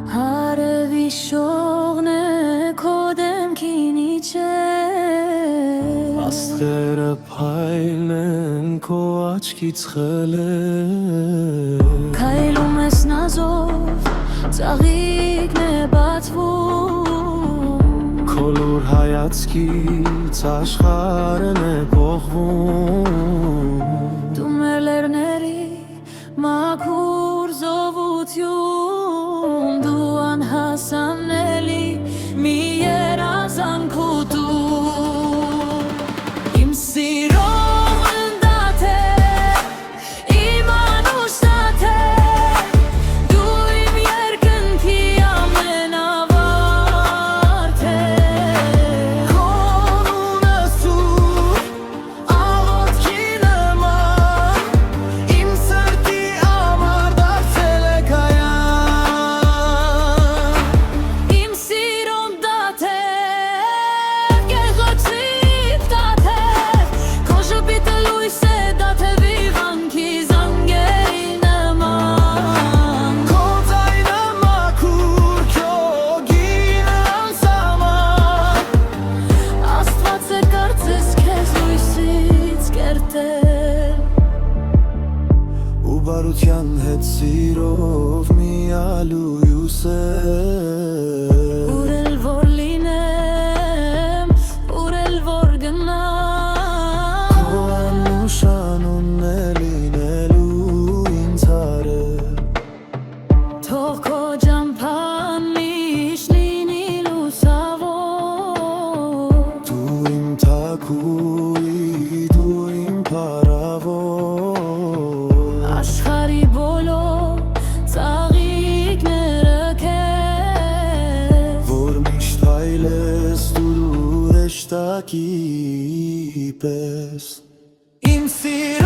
Հարևի շողն է քո դեմքին իջել Աստղերը փայլն են քո աչքից խլել Քայլում ես նազով ծաղիկն է բացվում Քո լուր հայացքից աշխարհն է փոխվում Դու մեր լեռների մաքուր զովություն Դու անհասանելի մի երազանք ու դու Իմ սիրով ընդատ է, իմ անուշտատ է Դու իմ երկնքի ամենավարդ է Քոնունը սուր աղոտքի նման Իմ սրտի ամար դարձել է կայան Իմ սիրոն դատ է, գեղեցիկ դատ է Քո ժպիտը լույս է դատ է վիվանքի զանգերի նման Քո ձայնը մաքուր, քո գինը անսահման Աստված է կարծես քեզ լույսից կերտել Ու բարության հետ սիրով միալույս է Ուր էլ որ լինեմ, ուր էլ որ գնամ Քո անուշանունն է լինելու ինձ հարել Թող քո ջամփան միշտ լինի լուսավոր Դու իմ թագուհի, դու իմ փառավոր Աշխարհի բոլոր ծաղիկները քեզ Որ միշտ այլես դու հեշտակի պես Իմ սիրո